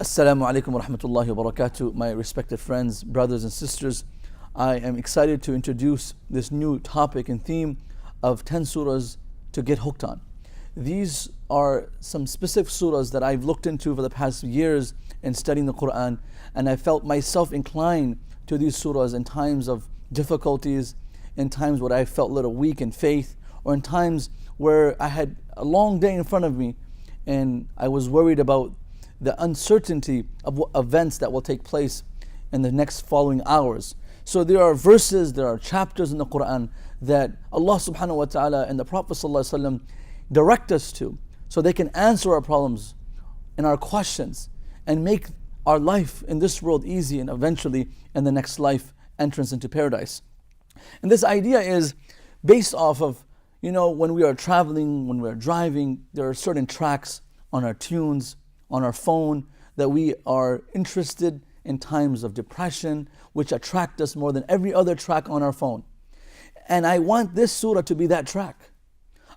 Assalamu alaikum wa rahmatullahi wa barakatuh, my respected friends, brothers and sisters. I am excited to introduce this new topic and theme of 10 surahs to get hooked on. These are some specific surahs that I've looked into for the past years in studying the Quran, and I felt myself inclined to these surahs in times of difficulties, in times where I felt a little weak in faith, or in times where I had a long day in front of me and I was worried about the uncertainty of events that will take place in the next following hours. So there are verses, there are chapters in the Quran that Allah subhanahu wa ta'ala and the Prophet sallallahu alaihi wasallam direct us to, so they can answer our problems and our questions and make our life in this world easy, and eventually in the next life entrance into paradise. And this idea is based off of, when we are traveling, when we are driving, there are certain tracks on our tunes, on our phone, that we are interested in times of depression, which attract us more than every other track on our phone. And I want this surah to be that track.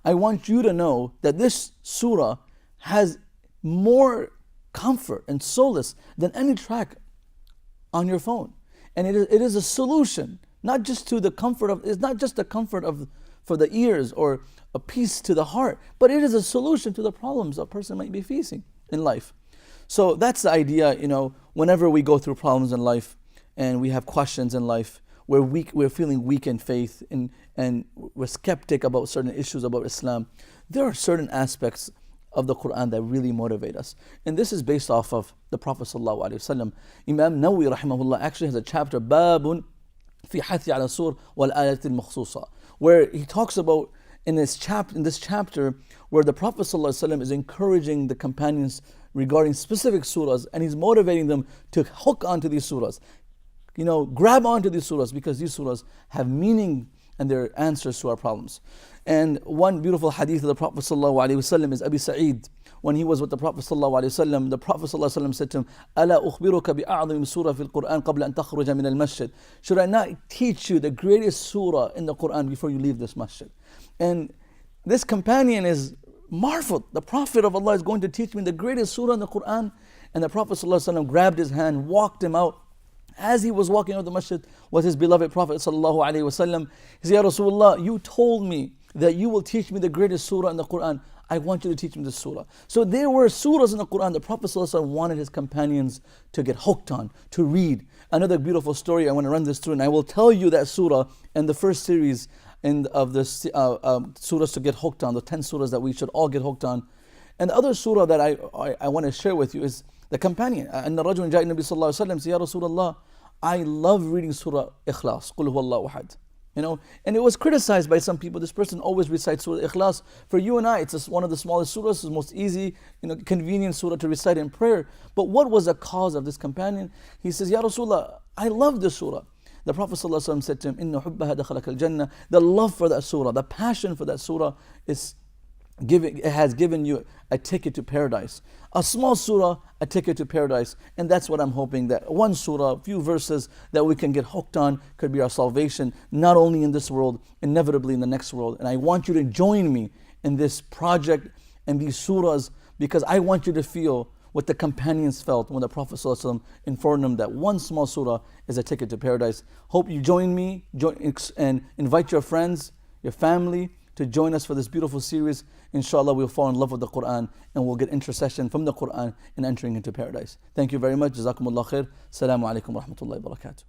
I want you to know that this surah has more comfort and solace than any track on your phone. And it is a solution, not just to the comfort of, it's not just the comfort of for the ears or a peace to the heart, but it is a solution to the problems a person might be facing in life. So that's the idea, whenever we go through problems in life and we have questions in life, we're feeling weak in faith and we're skeptic about certain issues about Islam, there are certain aspects of the Quran that really motivate us. And this is based off of the Prophet sallallahu alaihi wasallam. Imam Nawawi rahimahullah actually has a chapter, Babun fi hathi ala sur wal ayat al-makhsusa, where he talks about in this chapter where the Prophet ﷺ is encouraging the companions regarding specific surahs, and he's motivating them to hook onto these surahs. Grab onto these surahs, because these surahs have meaning and they're answers to our problems. And one beautiful hadith of the Prophet ﷺ is Abi Sa'id. When he was with the Prophet ﷺ, the Prophet ﷺ said to him, أَلَا أُخْبِرُكَ بِأَعْظَمِ سُورَةٍ فِي الْقُرْآنِ قَبْلَ أَن تَخْرُجَ مِنَ الْمَسْجِدِ. Should I not teach you the greatest surah in the Quran before you leave this masjid? And this companion is marveled. The Prophet of Allah is going to teach me the greatest surah in the Quran. And the Prophet ﷺ grabbed his hand, walked him out. As he was walking out of the masjid was his beloved Prophet ﷺ. He said, Ya Rasulullah, you told me that you will teach me the greatest surah in the Quran. I want you to teach me this surah. So there were surahs in the Quran the Prophet ﷺ wanted his companions to get hooked on, to read. Another beautiful story, I want to run this through, and I will tell you that surah in the first series of the surahs to get hooked on, the 10 surahs that we should all get hooked on. And the other surah that I want to share with you is the companion. And the Rajul Ja'i Nabi Sallallahu Alaihi Wasallam said, Ya Rasulullah, I love reading Surah Ikhlas, Qul Huwallahu Ahad. And it was criticized by some people. This person always recites Surah Ikhlas. For you and I, it's one of the smallest surahs, it's the most easy, convenient surah to recite in prayer. But what was the cause of this companion? He says, Ya Rasulullah, I love this surah. The Prophet ﷺ said to him, Inna hubbaha dakhalaka al-jannah. The love for that surah, the passion for that surah has given you a ticket to paradise. A small surah, a ticket to paradise. And that's what I'm hoping, that one surah, a few verses that we can get hooked on could be our salvation, not only in this world, inevitably in the next world. And I want you to join me in this project and these surahs, because I want you to feel what the companions felt when the Prophet ﷺ informed them that one small surah is a ticket to paradise. Hope you join me and invite your friends, your family, to join us for this beautiful series. Inshallah, we'll fall in love with the Quran and we'll get intercession from the Quran in entering into paradise. Thank you very much. Jazakumullah khair. Assalamu alaikum wa rahmatullahi wa barakatuh.